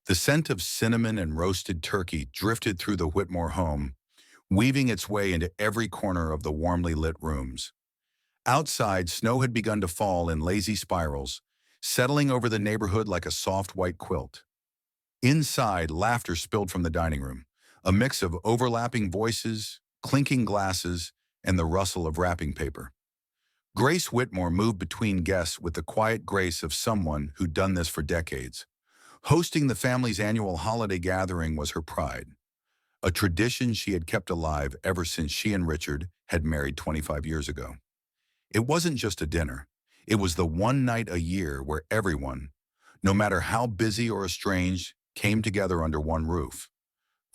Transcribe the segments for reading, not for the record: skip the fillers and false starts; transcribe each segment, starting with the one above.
The scent of cinnamon and roasted turkey drifted through the Whitmore home, weaving its way into every corner of the warmly lit rooms. Outside, snow had begun to fall in lazy spirals, settling over the neighborhood like a soft white quilt. Inside, laughter spilled from the dining room, a mix of overlapping voices, clinking glasses, and the rustle of wrapping paper. Grace Whitmore moved between guests with the quiet grace of someone who'd done this for decades. Hosting the family's annual holiday gathering was her pride, a tradition she had kept alive ever since she and Richard had married 25 years ago. It wasn't just a dinner. It was the one night a year where everyone, no matter how busy or estranged, came together under one roof.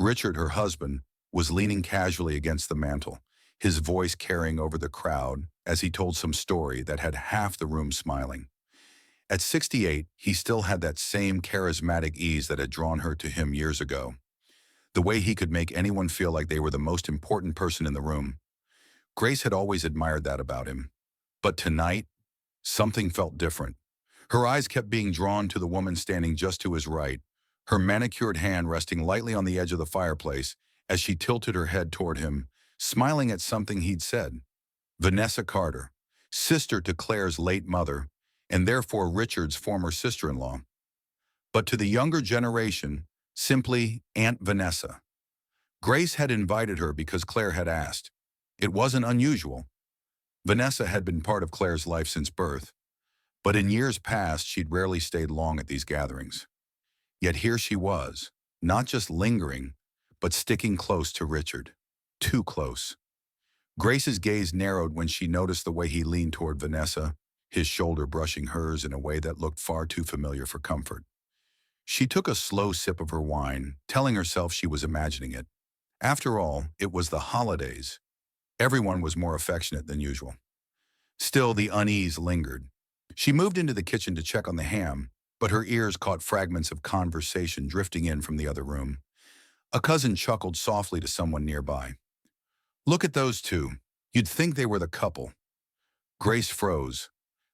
Richard, her husband, was leaning casually against the mantel, his voice carrying over the crowd as he told some story that had half the room smiling. At 68, he still had that same charismatic ease that had drawn her to him years ago. The way he could make anyone feel like they were the most important person in the room. Grace had always admired that about him. But tonight, something felt different. Her eyes kept being drawn to the woman standing just to his right, her manicured hand resting lightly on the edge of the fireplace as she tilted her head toward him, smiling at something he'd said. Vanessa Carter, sister to Claire's late mother, and therefore Richard's former sister-in-law. But to the younger generation, simply Aunt Vanessa. Grace had invited her because Claire had asked. It wasn't unusual. Vanessa had been part of Claire's life since birth, but in years past she'd rarely stayed long at these gatherings. Yet here she was, not just lingering, but sticking close to Richard. Too close. Grace's gaze narrowed when she noticed the way he leaned toward Vanessa, his shoulder brushing hers in a way that looked far too familiar for comfort. She took a slow sip of her wine, telling herself she was imagining it. After all, it was the holidays. Everyone was more affectionate than usual. Still, the unease lingered. She moved into the kitchen to check on the ham, but her ears caught fragments of conversation drifting in from the other room. A cousin chuckled softly to someone nearby. "Look at those two. You'd think they were the couple." Grace froze.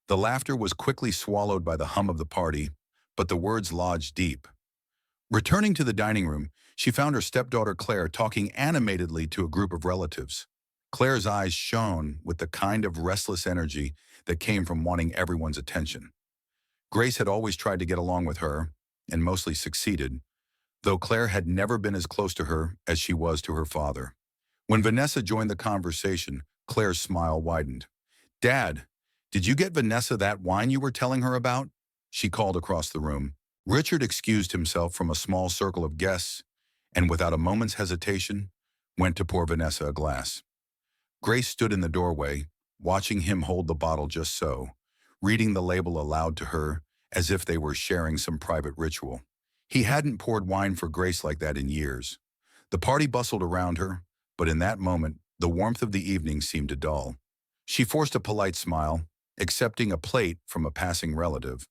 The laughter was quickly swallowed by the hum of the party, but the words lodged deep. Returning to the dining room, she found her stepdaughter Claire talking animatedly to a group of relatives. Claire's eyes shone with the kind of restless energy that came from wanting everyone's attention. Grace had always tried to get along with her, and mostly succeeded, though Claire had never been as close to her as she was to her father. When Vanessa joined the conversation, Claire's smile widened. "Dad, did you get Vanessa that wine you were telling her about?" she called across the room. Richard excused himself from a small circle of guests, and without a moment's hesitation, went to pour Vanessa a glass. Grace stood in the doorway, watching him hold the bottle just so, reading the label aloud to her as if they were sharing some private ritual. He hadn't poured wine for Grace like that in years. The party bustled around her, but in that moment, the warmth of the evening seemed to dull. She forced a polite smile, accepting a plate from a passing relative,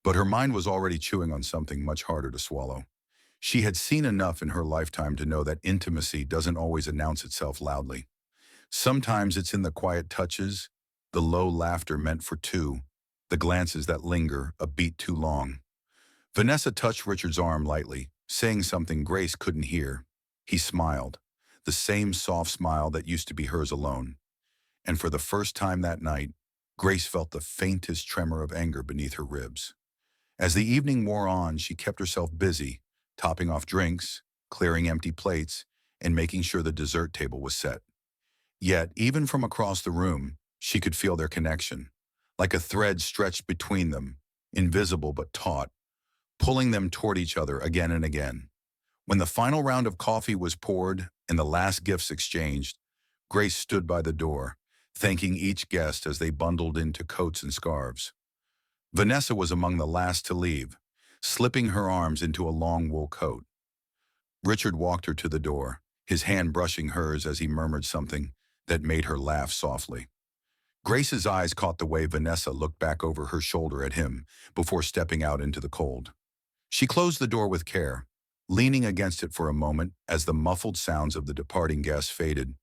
but her mind was already chewing on something much harder to swallow. She had seen enough in her lifetime to know that intimacy doesn't always announce itself loudly. Sometimes it's in the quiet touches, the low laughter meant for two, the glances that linger a beat too long. Vanessa touched Richard's arm lightly, saying something Grace couldn't hear. He smiled, the same soft smile that used to be hers alone. And for the first time that night, Grace felt the faintest tremor of anger beneath her ribs. As the evening wore on, she kept herself busy, topping off drinks, clearing empty plates, and making sure the dessert table was set. Yet, even from across the room, she could feel their connection, like a thread stretched between them, invisible but taut, pulling them toward each other again and again. When the final round of coffee was poured and the last gifts exchanged, Grace stood by the door, thanking each guest as they bundled into coats and scarves. Vanessa was among the last to leave, slipping her arms into a long wool coat. Richard walked her to the door, his hand brushing hers as he murmured something that made her laugh softly. Grace's eyes caught the way Vanessa looked back over her shoulder at him before stepping out into the cold. She closed the door with care, leaning against it for a moment as the muffled sounds of the departing guests faded.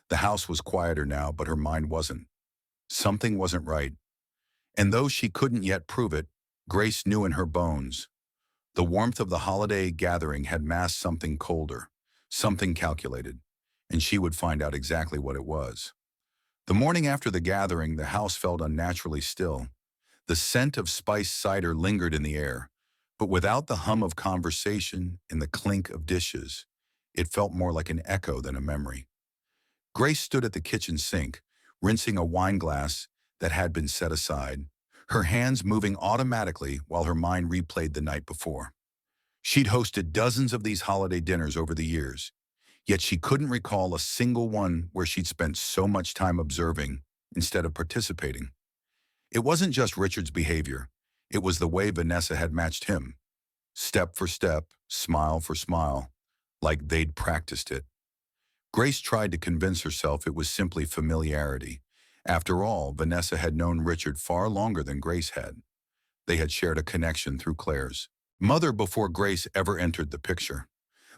The house was quieter now, but her mind wasn't. Something wasn't right. And though she couldn't yet prove it, Grace knew in her bones. The warmth of the holiday gathering had masked something colder, something calculated, and she would find out exactly what it was. The morning after the gathering, the house felt unnaturally still. The scent of spiced cider lingered in the air, but without the hum of conversation and the clink of dishes, it felt more like an echo than a memory. Grace stood at the kitchen sink, rinsing a wine glass that had been set aside, her hands moving automatically while her mind replayed the night before. She'd hosted dozens of these holiday dinners over the years, yet she couldn't recall a single one where she'd spent so much time observing instead of participating. It wasn't just Richard's behavior, it was the way Vanessa had matched him. Step for step, smile for smile, like they'd practiced it. Grace tried to convince herself it was simply familiarity. After all, Vanessa had known Richard far longer than Grace had. They had shared a connection through Claire's mother before Grace ever entered the picture.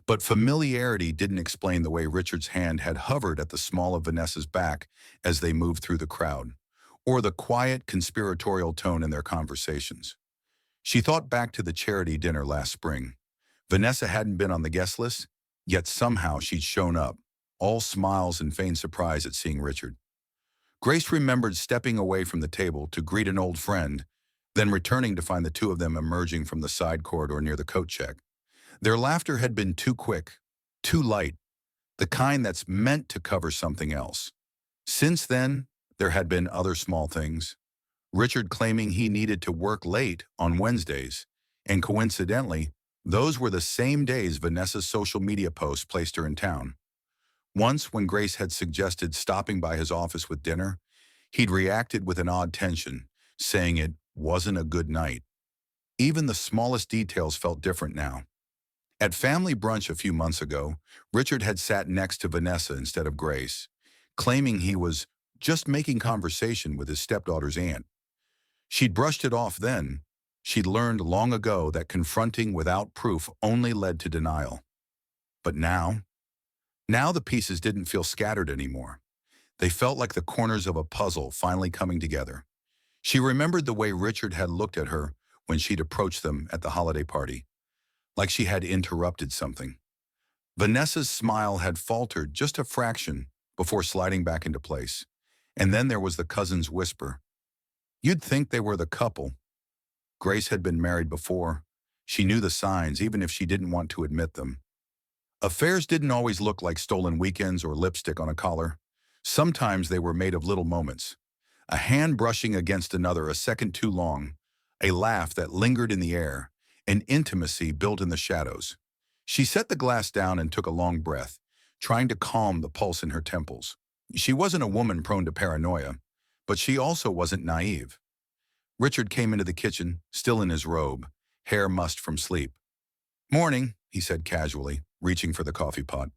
But familiarity didn't explain the way Richard's hand had hovered at the small of Vanessa's back as they moved through the crowd, or the quiet, conspiratorial tone in their conversations. She thought back to the charity dinner last spring. Vanessa hadn't been on the guest list, yet somehow she'd shown up, all smiles and feigned surprise at seeing Richard. Grace remembered stepping away from the table to greet an old friend, then returning to find the two of them emerging from the side corridor near the coat check. Their laughter had been too quick, too light, the kind that's meant to cover something else. Since then, there had been other small things. Richard claiming he needed to work late on Wednesdays, and coincidentally, those were the same days Vanessa's social media posts placed her in town. Once, when Grace had suggested stopping by his office with dinner, he'd reacted with an odd tension, saying it wasn't a good night. Even the smallest details felt different now. At family brunch a few months ago, Richard had sat next to Vanessa instead of Grace, claiming he was just making conversation with his stepdaughter's aunt. She'd brushed it off then. She'd learned long ago that confronting without proof only led to denial. But now the pieces didn't feel scattered anymore. They felt like the corners of a puzzle finally coming together. She remembered the way Richard had looked at her when she'd approached them at the holiday party, like she had interrupted something. Vanessa's smile had faltered just a fraction before sliding back into place. And then there was the cousin's whisper. You'd think they were the couple. Grace had been married before. She knew the signs, even if she didn't want to admit them. Affairs didn't always look like stolen weekends or lipstick on a collar. Sometimes they were made of little moments. A hand brushing against another a second too long, a laugh that lingered in the air, an intimacy built in the shadows. She set the glass down and took a long breath, trying to calm the pulse in her temples. She wasn't a woman prone to paranoia, but she also wasn't naive. Richard came into the kitchen, still in his robe, hair mussed from sleep. Morning, he said casually, reaching for the coffee pot.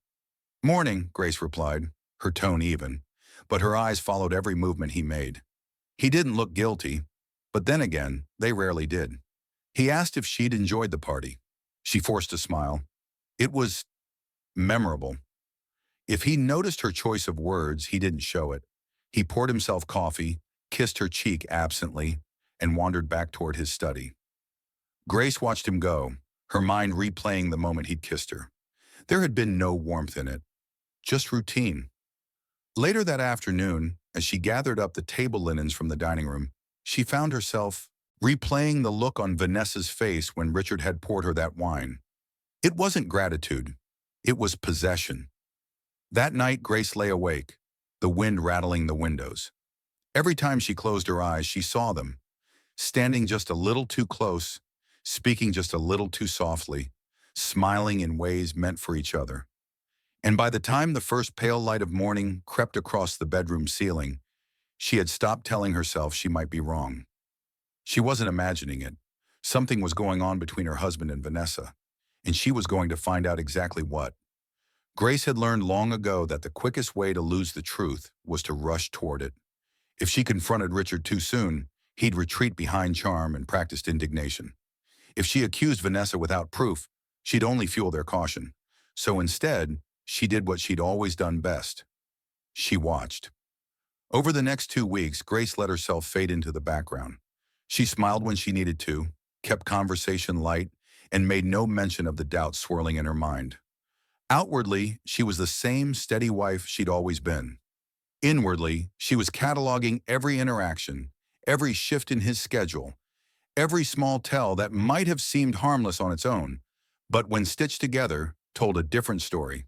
Morning, Grace replied, her tone even, but her eyes followed every movement he made. He didn't look guilty, but then again, they rarely did. He asked if she'd enjoyed the party. She forced a smile. It was memorable. If he noticed her choice of words, he didn't show it. He poured himself coffee, kissed her cheek absently, and wandered back toward his study. Grace watched him go, her mind replaying the moment he'd kissed her. There had been no warmth in it, just routine. Later that afternoon, as she gathered up the table linens from the dining room, she found herself replaying the look on Vanessa's face when Richard had poured her that wine. It wasn't gratitude, it was possession. That night, Grace lay awake, the wind rattling the windows. Every time she closed her eyes, she saw them, standing just a little too close, speaking just a little too softly, smiling in ways meant for each other. And by the time the first pale light of morning crept across the bedroom ceiling, she had stopped telling herself she might be wrong. She wasn't imagining it. Something was going on between her husband and Vanessa, and she was going to find out exactly what. Grace had learned long ago that the quickest way to lose the truth was to rush toward it. If she confronted Richard too soon, he'd retreat behind charm and practiced indignation. If she accused Vanessa without proof, she'd only fuel their caution. So instead, she did what she'd always done best. She watched. Over the next 2 weeks, Grace let herself fade into the background. She smiled when she needed to, kept conversation light, and made no mention of the doubt swirling in her mind. Outwardly, she was the same steady wife she'd always been. Inwardly, she was cataloging every interaction, every shift in his schedule, every small tell that might have seemed harmless on its own, but when stitched together, told a different story.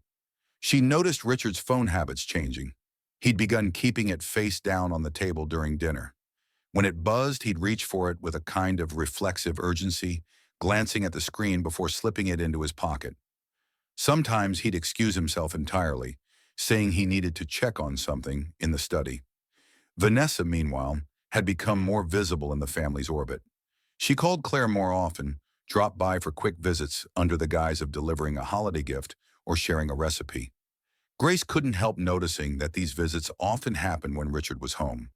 She noticed Richard's phone habits changing. He'd begun keeping it face down on the table during dinner. When it buzzed, he'd reach for it with a kind of reflexive urgency, glancing at the screen before slipping it into his pocket. Sometimes he'd excuse himself entirely, saying he needed to check on something in the study. Vanessa, meanwhile, had become more visible in the family's orbit. She called Claire more often, dropped by for quick visits under the guise of delivering a holiday gift or sharing a recipe. Grace couldn't help noticing that these visits often happened when Richard was home.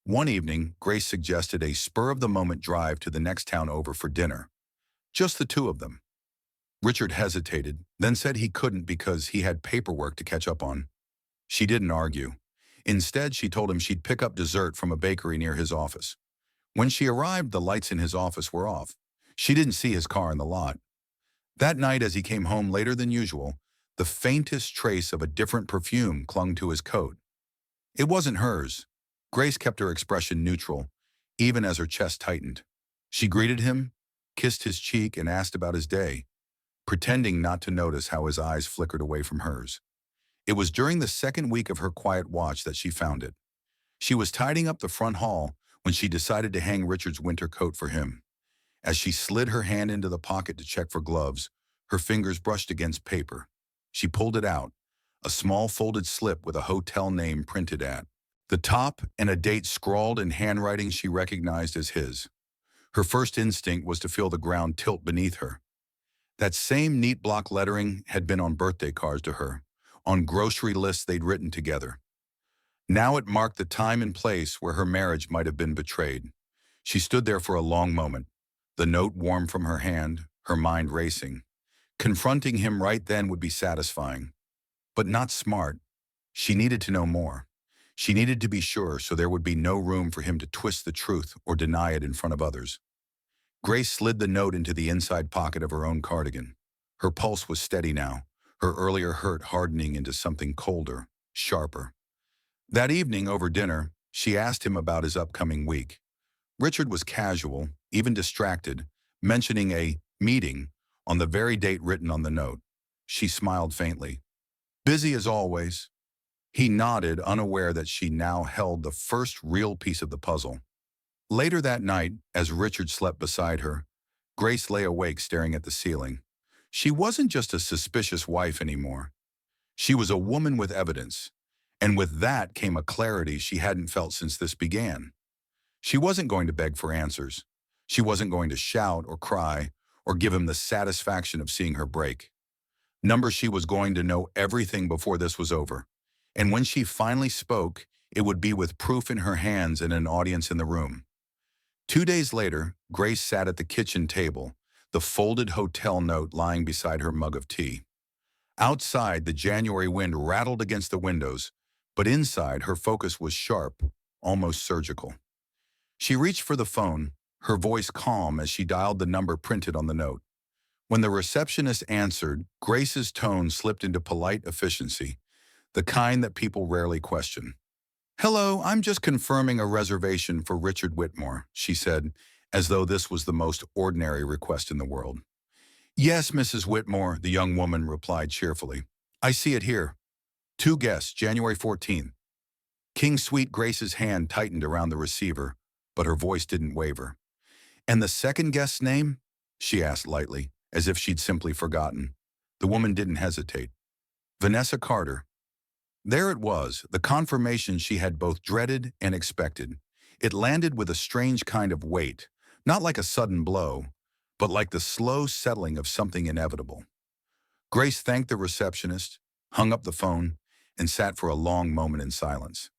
One evening, Grace suggested a spur-of-the-moment drive to the next town over for dinner. Just the two of them. Richard hesitated, then said he couldn't because he had paperwork to catch up on. She didn't argue. Instead, she told him she'd pick up dessert from a bakery near his office. When she arrived, the lights in his office were off. She didn't see his car in the lot. That night, as he came home later than usual, the faintest trace of a different perfume clung to his coat. It wasn't hers. Grace kept her expression neutral, even as her chest tightened. She greeted him, kissed his cheek, and asked about his day, pretending not to notice how his eyes flickered away from hers. It was during the second week of her quiet watch that she found it. She was tidying up the front hall when she decided to hang Richard's winter coat for him. As she slid her hand into the pocket to check for gloves, her fingers brushed against paper. She pulled it out, a small folded slip with a hotel name printed at the top and a date scrawled in handwriting she recognized as his. Her first instinct was to feel the ground tilt beneath her. That same neat block lettering had been on birthday cards to her, on grocery lists they'd written together. Now it marked the time and place where her marriage might have been betrayed. She stood there for a long moment, the note warm from her hand, her mind racing. Confronting him right then would be satisfying, but not smart. She needed to know more. She needed to be sure so there would be no room for him to twist the truth or deny it in front of others. Grace slid the note into the inside pocket of her own cardigan. Her pulse was steady now, her earlier hurt hardening into something colder, sharper. That evening over dinner, she asked him about his upcoming week. Richard was casual, even distracted, mentioning a meeting on the very date written on the note. She smiled faintly. Busy as always. He nodded, unaware that she now held the first real piece of the puzzle. Later that night, as Richard slept beside her, Grace lay awake staring at the ceiling. She wasn't just a suspicious wife anymore. She was a woman with evidence, and with that came a clarity she hadn't felt since this began. She wasn't going to beg for answers. She wasn't going to shout or cry or give him the satisfaction of seeing her break. She was going to know everything before this was over. And when she finally spoke, it would be with proof in her hands and an audience in the room. 2 days later, Grace sat at the kitchen table, the folded hotel note lying beside her mug of tea. Outside, the January wind rattled against the windows, but inside, her focus was sharp, almost surgical. She reached for the phone, her voice calm as she dialed the number printed on the note. When the receptionist answered, Grace's tone slipped into polite efficiency, the kind that people rarely question. "Hello, I'm just confirming a reservation for Richard Whitmore," she said, as though this was the most ordinary request in the world. "Yes, Mrs. Whitmore," the young woman replied cheerfully. "I see it here. 2 guests, January 14th. King Sweet. Grace's hand tightened around the receiver, but her voice didn't waver. "And the second guest's name?" she asked lightly, as if she'd simply forgotten. The woman didn't hesitate. "Vanessa Carter." There it was, the confirmation she had both dreaded and expected. It landed with a strange kind of weight, not like a sudden blow, but like the slow settling of something inevitable. Grace thanked the receptionist, hung up the phone, and sat for a long moment in silence.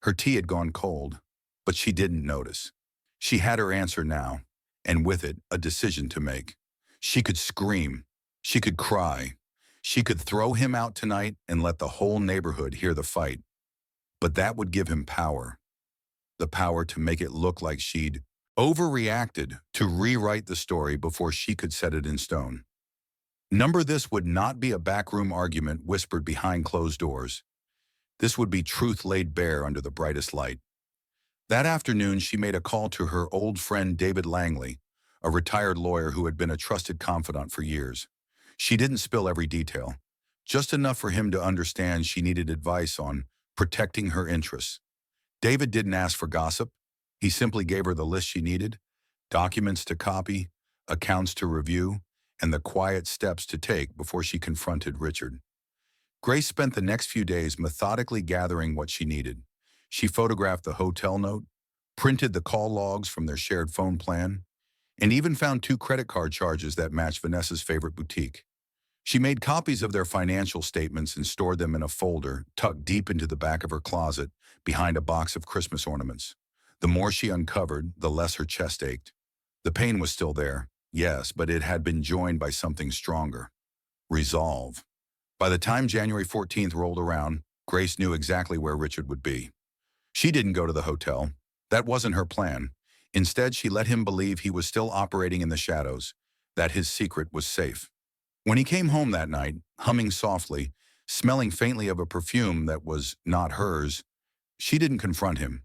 Her tea had gone cold, but she didn't notice. She had her answer now, and with it, a decision to make. She could scream. She could cry. She could throw him out tonight and let the whole neighborhood hear the fight. But that would give him power. The power to make it look like she'd overreacted to rewrite the story before she could set it in stone. Number this would not be a backroom argument whispered behind closed doors. This would be truth laid bare under the brightest light. That afternoon, she made a call to her old friend David Langley, a retired lawyer who had been a trusted confidant for years. She didn't spill every detail, just enough for him to understand she needed advice on protecting her interests. David didn't ask for gossip. He simply gave her the list she needed: documents to copy, accounts to review, and the quiet steps to take before she confronted Richard. Grace spent the next few days methodically gathering what she needed. She photographed the hotel note, printed the call logs from their shared phone plan, and even found 2 credit card charges that matched Vanessa's favorite boutique. She made copies of their financial statements and stored them in a folder tucked deep into the back of her closet behind a box of Christmas ornaments. The more she uncovered, the less her chest ached. The pain was still there, yes, but it had been joined by something stronger: resolve. By the time January 14th rolled around, Grace knew exactly where Richard would be. She didn't go to the hotel. That wasn't her plan. Instead, she let him believe he was still operating in the shadows, that his secret was safe. When he came home that night, humming softly, smelling faintly of a perfume that was not hers, she didn't confront him.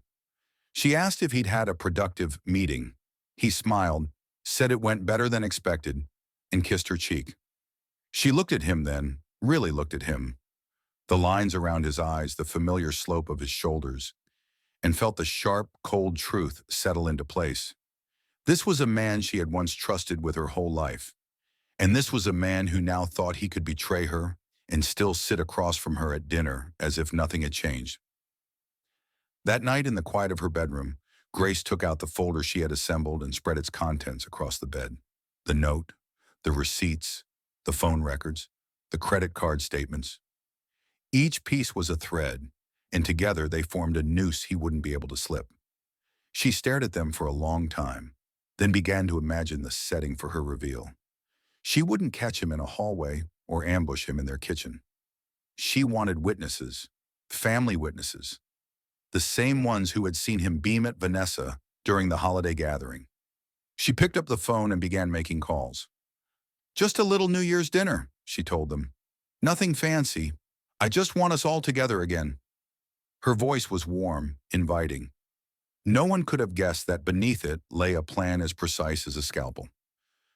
She asked if he'd had a productive meeting. He smiled, said it went better than expected, and kissed her cheek. She looked at him then, really looked at him, the lines around his eyes, the familiar slope of his shoulders, and felt the sharp, cold truth settle into place. This was a man she had once trusted with her whole life. And this was a man who now thought he could betray her and still sit across from her at dinner as if nothing had changed. That night in the quiet of her bedroom, Grace took out the folder she had assembled and spread its contents across the bed. The note, the receipts, the phone records, the credit card statements. Each piece was a thread, and together they formed a noose he wouldn't be able to slip. She stared at them for a long time, then began to imagine the setting for her reveal. She wouldn't catch him in a hallway or ambush him in their kitchen. She wanted witnesses, family witnesses, the same ones who had seen him beam at Vanessa during the holiday gathering. She picked up the phone and began making calls. "Just a little New Year's dinner," she told them. "Nothing fancy. I just want us all together again." Her voice was warm, inviting. No one could have guessed that beneath it lay a plan as precise as a scalpel.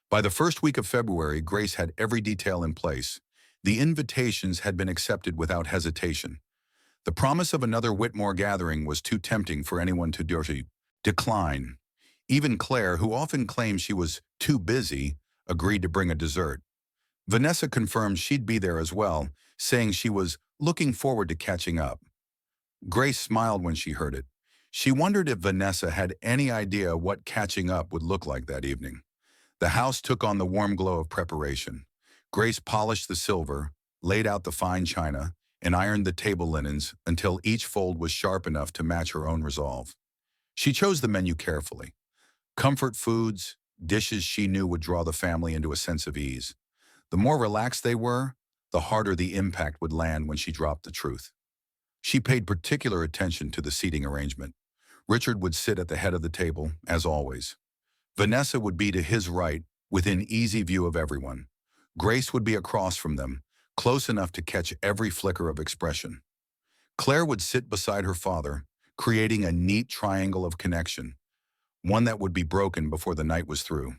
By the first week of February, Grace had every detail in place. The invitations had been accepted without hesitation. The promise of another Whitmore gathering was too tempting for anyone to decline. Even Claire, who often claimed she was too busy, agreed to bring a dessert. Vanessa confirmed she'd be there as well, saying she was looking forward to catching up. Grace smiled when she heard it. She wondered if Vanessa had any idea what catching up would look like that evening. The house took on the warm glow of preparation. Grace polished the silver, laid out the fine china, and ironed the table linens until each fold was sharp enough to match her own resolve. She chose the menu carefully. Comfort foods, dishes she knew would draw the family into a sense of ease. The more relaxed they were, the harder the impact would land when she dropped the truth. She paid particular attention to the seating arrangement. Richard would sit at the head of the table, as always. Vanessa would be to his right, within easy view of everyone. Grace would be across from them, close enough to catch every flicker of expression. Claire would sit beside her father, creating a neat triangle of connection, one that would be broken before the night was through.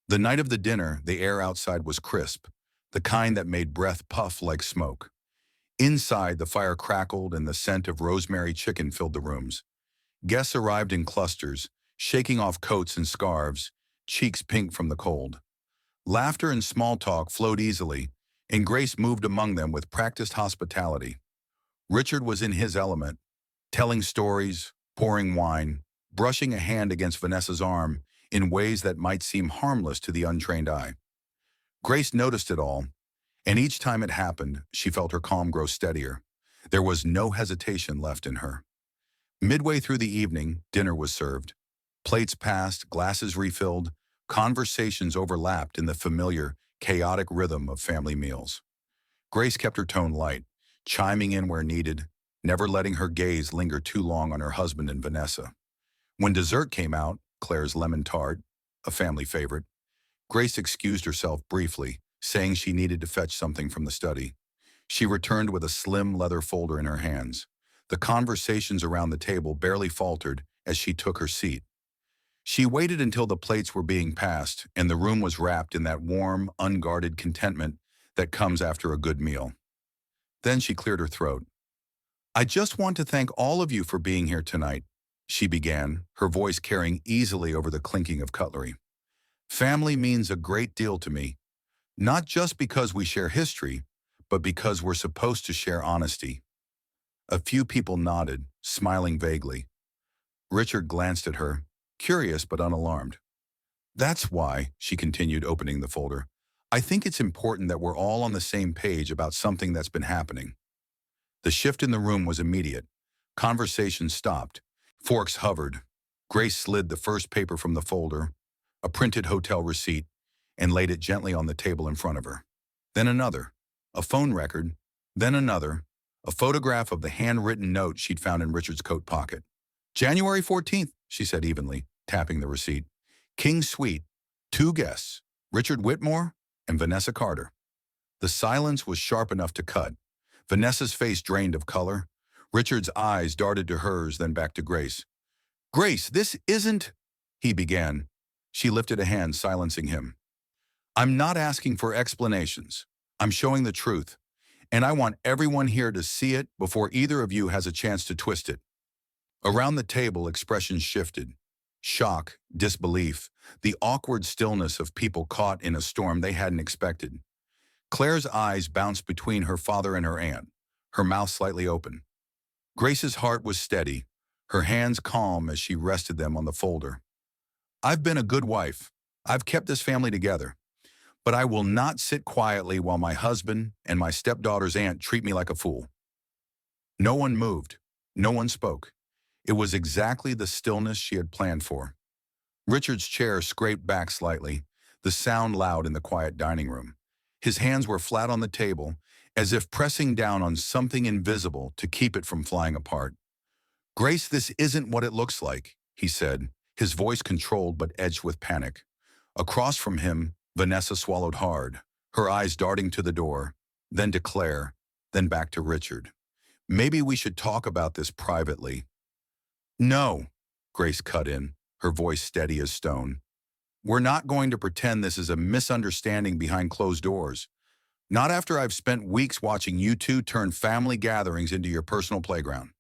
The night of the dinner, the air outside was crisp, the kind that made breath puff like smoke. Inside, the fire crackled and the scent of rosemary chicken filled the rooms. Guests arrived in clusters, shaking off coats and scarves, cheeks pink from the cold. Laughter and small talk flowed easily, and Grace moved among them with practiced hospitality. Richard was in his element, telling stories, pouring wine, brushing a hand against Vanessa's arm in ways that might seem harmless to the untrained eye. Grace noticed it all, and each time it happened, she felt her calm grow steadier. There was no hesitation left in her. Midway through the evening, dinner was served. Plates passed, glasses refilled, conversations overlapped in the familiar, chaotic rhythm of family meals. Grace kept her tone light, chiming in where needed, never letting her gaze linger too long on her husband and Vanessa. When dessert came out, Claire's lemon tart, a family favorite. Grace excused herself briefly, saying she needed to fetch something from the study. She returned with a slim leather folder in her hands. The conversations around the table barely faltered as she took her seat. She waited until the plates were being passed and the room was wrapped in that warm, unguarded contentment that comes after a good meal. Then she cleared her throat. "I just want to thank all of you for being here tonight," she began, her voice carrying easily over the clinking of cutlery. "Family means a great deal to me, not just because we share history, but because we're supposed to share honesty." A few people nodded, smiling vaguely. Richard glanced at her, curious but unalarmed. "That's why," she continued, opening the folder, "I think it's important that we're all on the same page about something that's been happening." The shift in the room was immediate. Conversation stopped. Forks hovered. Grace slid the first paper from the folder, a printed hotel receipt, and laid it gently on the table in front of her. Then another, a phone record, then another, a photograph of the handwritten note she'd found in Richard's coat pocket. "January 14th, she said evenly, tapping the receipt. "King Suite, 2 guests, Richard Whitmore and Vanessa Carter." The silence was sharp enough to cut. Vanessa's face drained of color. Richard's eyes darted to hers, then back to Grace. "Grace, this isn't—" he began. She lifted a hand, silencing him. "I'm not asking for explanations. I'm showing the truth, and I want everyone here to see it before either of you has a chance to twist it." Around the table, expressions shifted. Shock, disbelief, the awkward stillness of people caught in a storm they hadn't expected. Claire's eyes bounced between her father and her aunt, her mouth slightly open. Grace's heart was steady, her hands calm as she rested them on the folder. "I've been a good wife. I've kept this family together. But I will not sit quietly while my husband and my stepdaughter's aunt treat me like a fool." No one moved. No one spoke. It was exactly the stillness she had planned for. Richard's chair scraped back slightly, the sound loud in the quiet dining room. His hands were flat on the table, as if pressing down on something invisible to keep it from flying apart. "Grace, this isn't what it looks like," he said, his voice controlled but edged with panic. Across from him, Vanessa swallowed hard, her eyes darting to the door, then to Claire, then back to Richard. "Maybe we should talk about this privately." "No," Grace cut in, her voice steady as stone. "We're not going to pretend this is a misunderstanding behind closed doors. Not after I've spent weeks watching you two turn family gatherings into your personal playground."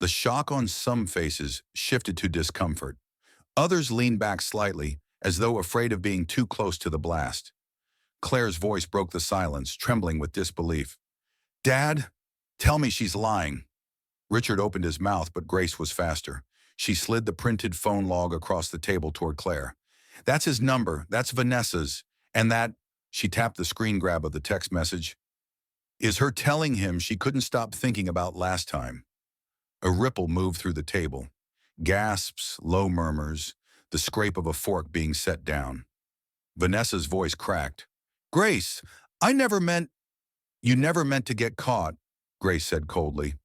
The shock on some faces shifted to discomfort. Others leaned back slightly, as though afraid of being too close to the blast. Claire's voice broke the silence, trembling with disbelief. "Dad, tell me she's lying." Richard opened his mouth, but Grace was faster. She slid the printed phone log across the table toward Claire. "That's his number, that's Vanessa's, and that—" she tapped the screen grab of the text message, "is her telling him she couldn't stop thinking about last time." A ripple moved through the table. Gasps, low murmurs, the scrape of a fork being set down. Vanessa's voice cracked. "Grace, I never meant—" "You never meant to get caught," Grace said coldly.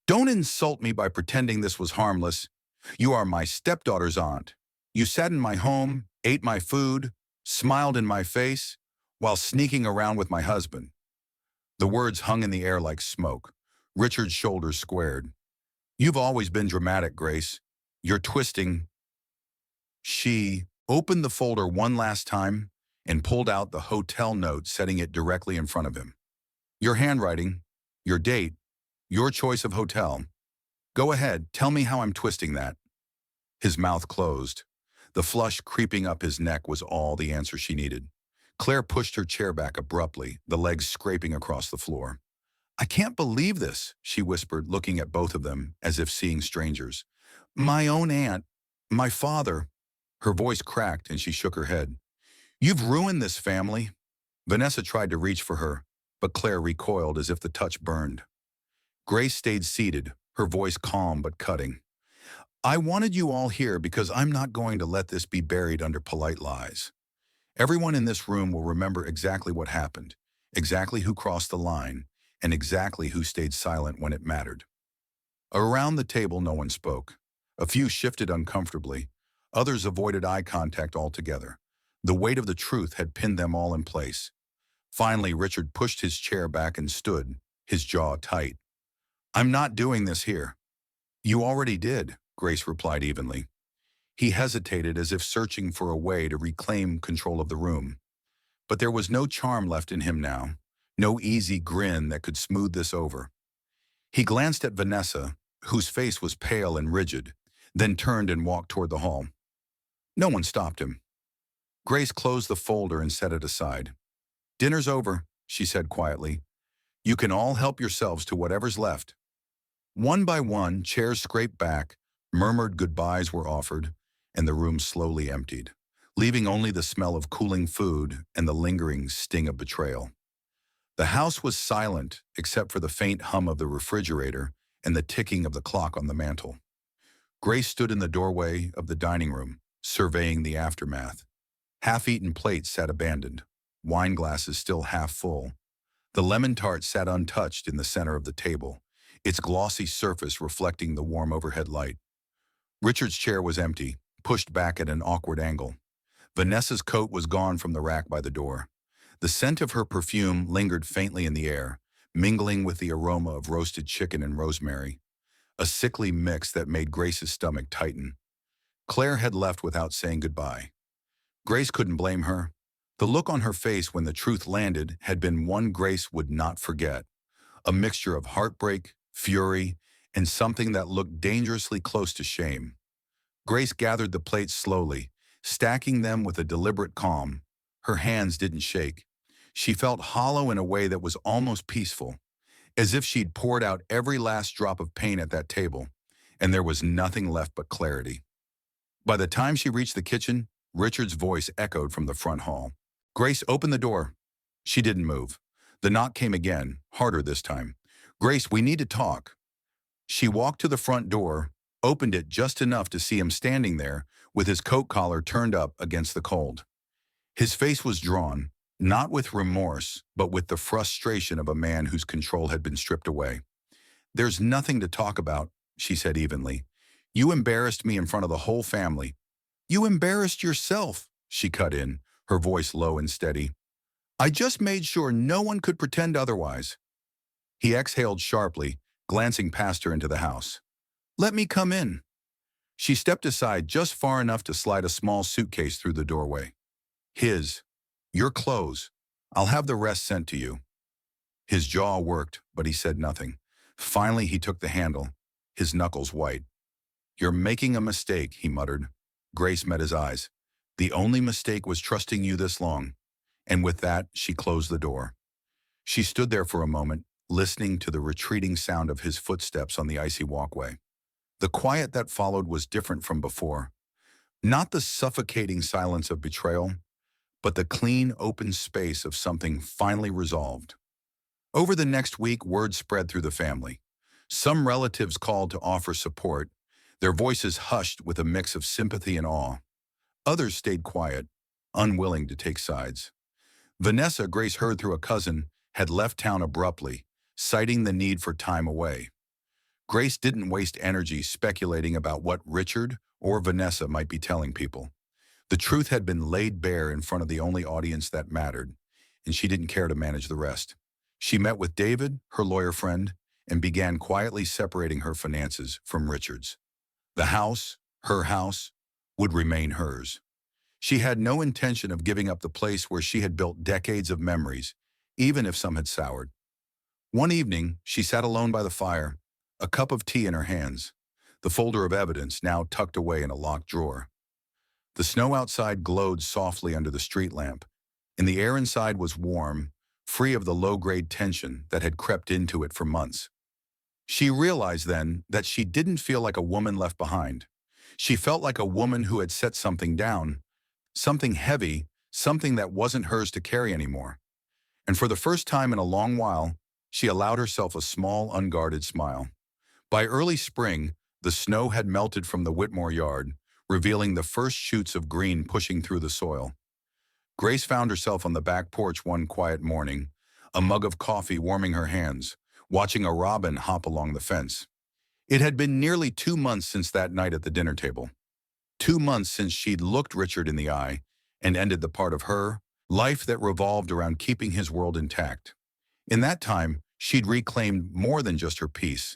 "Don't insult me by pretending this was harmless. You are my stepdaughter's aunt. You sat in my home, ate my food, smiled in my face, while sneaking around with my husband." The words hung in the air like smoke. Richard's shoulders squared. "You've always been dramatic, Grace. You're twisting—" She opened the folder one last time and pulled out the hotel note, setting it directly in front of him. "Your handwriting, your date, your choice of hotel. Go ahead, tell me how I'm twisting that." His mouth closed. The flush creeping up his neck was all the answer she needed. Claire pushed her chair back abruptly, the legs scraping across the floor. "I can't believe this," she whispered, looking at both of them as if seeing strangers. "My own aunt, my father—" Her voice cracked and she shook her head. "You've ruined this family." Vanessa tried to reach for her, but Claire recoiled as if the touch burned. Grace stayed seated, her voice calm but cutting. "I wanted you all here because I'm not going to let this be buried under polite lies. Everyone in this room will remember exactly what happened, exactly who crossed the line, and exactly who stayed silent when it mattered." Around the table, no one spoke. A few shifted uncomfortably. Others avoided eye contact altogether. The weight of the truth had pinned them all in place. Finally, Richard pushed his chair back and stood, his jaw tight. "I'm not doing this here." "You already did," Grace replied evenly. He hesitated as if searching for a way to reclaim control of the room. But there was no charm left in him now, no easy grin that could smooth this over. He glanced at Vanessa, whose face was pale and rigid, then turned and walked toward the hall. No one stopped him. Grace closed the folder and set it aside. "Dinner's over," she said quietly. "You can all help yourselves to whatever's left." One by one, chairs scraped back, murmured goodbyes were offered, and the room slowly emptied, leaving only the smell of cooling food and the lingering sting of betrayal. The house was silent except for the faint hum of the refrigerator and the ticking of the clock on the mantel. Grace stood in the doorway of the dining room, surveying the aftermath. Half-eaten plates sat abandoned, wine glasses still half full. The lemon tart sat untouched in the center of the table, its glossy surface reflecting the warm overhead light. Richard's chair was empty, pushed back at an awkward angle. Vanessa's coat was gone from the rack by the door. The scent of her perfume lingered faintly in the air, mingling with the aroma of roasted chicken and rosemary, a sickly mix that made Grace's stomach tighten. Claire had left without saying goodbye. Grace couldn't blame her. The look on her face when the truth landed had been one Grace would not forget, a mixture of heartbreak, fury, and something that looked dangerously close to shame. Grace gathered the plates slowly, stacking them with a deliberate calm. Her hands didn't shake. She felt hollow in a way that was almost peaceful, as if she'd poured out every last drop of pain at that table, and there was nothing left but clarity. By the time she reached the kitchen, Richard's voice echoed from the front hall. "Grace, open the door." She didn't move. The knock came again, harder this time. "Grace, we need to talk." She walked to the front door, opened it just enough to see him standing there with his coat collar turned up against the cold. His face was drawn, not with remorse, but with the frustration of a man whose control had been stripped away. "There's nothing to talk about," she said evenly. "You embarrassed me in front of the whole family." "You embarrassed yourself," she cut in, her voice low and steady. "I just made sure no one could pretend otherwise." He exhaled sharply, glancing past her into the house. "Let me come in." She stepped aside just far enough to slide a small suitcase through the doorway. "Your clothes. I'll have the rest sent to you." His jaw worked, but he said nothing. Finally, he took the handle, his knuckles white. "You're making a mistake," he muttered. Grace met his eyes. "The only mistake was trusting you this long." And with that, she closed the door. She stood there for a moment, listening to the retreating sound of his footsteps on the icy walkway. The quiet that followed was different from before. Not the suffocating silence of betrayal, but the clean, open space of something finally resolved. Over the next week, word spread through the family. Some relatives called to offer support, their voices hushed with a mix of sympathy and awe. Others stayed quiet, unwilling to take sides. Vanessa, Grace heard through a cousin, had left town abruptly, citing the need for time away. Grace didn't waste energy speculating about what Richard or Vanessa might be telling people. The truth had been laid bare in front of the only audience that mattered, and she didn't care to manage the rest. She met with David, her lawyer friend, and began quietly separating her finances from Richard's. The house, her house, would remain hers. She had no intention of giving up the place where she had built decades of memories, even if some had soured. One evening, she sat alone by the fire, a cup of tea in her hands, the folder of evidence now tucked away in a locked drawer. The snow outside glowed softly under the street lamp, and the air inside was warm, free of the low-grade tension that had crept into it for months. She realized then that she didn't feel like a woman left behind. She felt like a woman who had set something down, something heavy, something that wasn't hers to carry anymore. And for the first time in a long while, she allowed herself a small, unguarded smile. By early spring, the snow had melted from the Whitmore yard, revealing the first shoots of green pushing through the soil. Grace found herself on the back porch one quiet morning, a mug of coffee warming her hands, watching a robin hop along the fence. It had been nearly 2 months since that night at the dinner table. 2 months since she'd looked Richard in the eye and ended the part of her life that revolved around keeping his world intact. In that time, she'd reclaimed more than just her peace.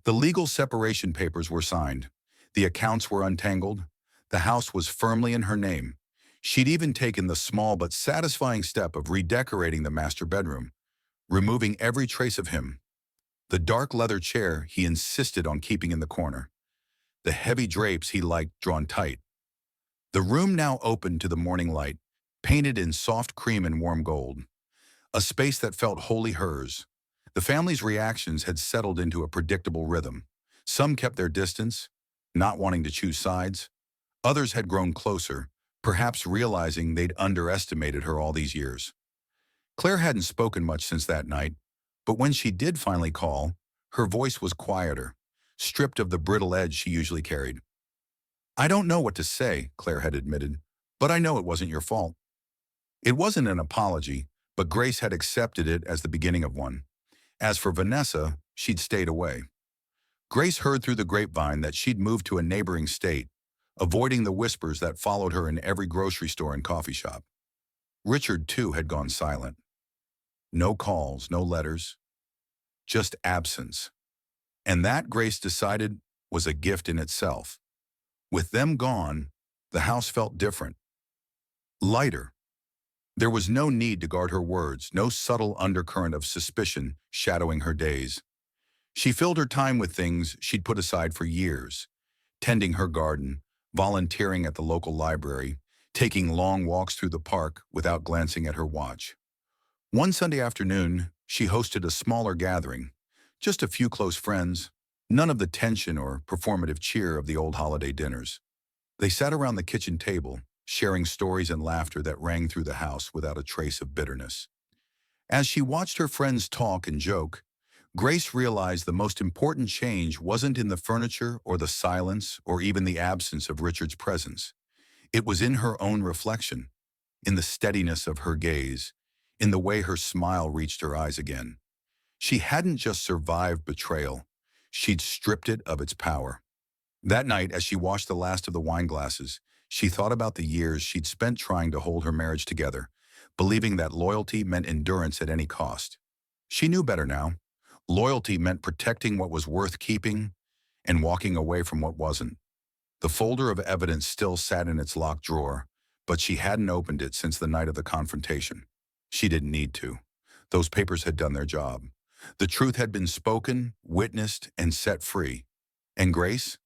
The legal separation papers were signed. The accounts were untangled. The house was firmly in her name. She'd even taken the small but satisfying step of redecorating the master bedroom, removing every trace of him. The dark leather chair he insisted on keeping in the corner. The heavy drapes he liked drawn tight. The room now opened to the morning light, painted in soft cream and warm gold. A space that felt wholly hers. The family's reactions had settled into a predictable rhythm. Some kept their distance, not wanting to choose sides. Others had grown closer, perhaps realizing they'd underestimated her all these years. Claire hadn't spoken much since that night, but when she did finally call, her voice was quieter, stripped of the brittle edge she usually carried. "I don't know what to say," Claire had admitted, "but I know it wasn't your fault." It wasn't an apology, but Grace had accepted it as the beginning of one. As for Vanessa, she'd stayed away. Grace heard through the grapevine that she'd moved to a neighboring state, avoiding the whispers that followed her in every grocery store and coffee shop. Richard, too, had gone silent. No calls, no letters, just absence. And that, Grace decided, was a gift in itself. With them gone, the house felt different, lighter. There was no need to guard her words, no subtle undercurrent of suspicion shadowing her days. She filled her time with things she'd put aside for years, tending her garden, volunteering at the local library, taking long walks through the park without glancing at her watch. One Sunday afternoon, she hosted a smaller gathering, just a few close friends, none of the tension or performative cheer of the old holiday dinners. They sat around the kitchen table, sharing stories and laughter that rang through the house without a trace of bitterness. As she watched her friends talk and joke, Grace realized the most important change wasn't in the furniture or the silence or even the absence of Richard's presence. It was in her own reflection, in the steadiness of her gaze, in the way her smile reached her eyes again. She hadn't just survived betrayal, she'd stripped it of its power. That night, as she washed the last of the wine glasses, she thought about the years she'd spent trying to hold her marriage together, believing that loyalty meant endurance at any cost. She knew better now. Loyalty meant protecting what was worth keeping and walking away from what wasn't. The folder of evidence still sat in its locked drawer, but she hadn't opened it since the night of the confrontation. She didn't need to. Those papers had done their job. The truth had been spoken, witnessed, and set free. And Grace?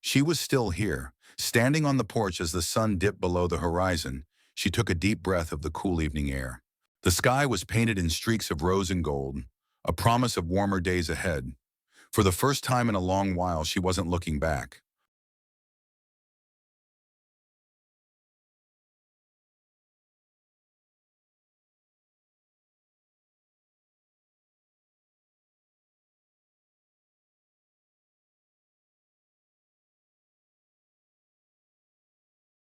She was still here, standing on the porch as the sun dipped below the horizon. She took a deep breath of the cool evening air. The sky was painted in streaks of rose and gold, a promise of warmer days ahead. For the first time in a long while, she wasn't looking back.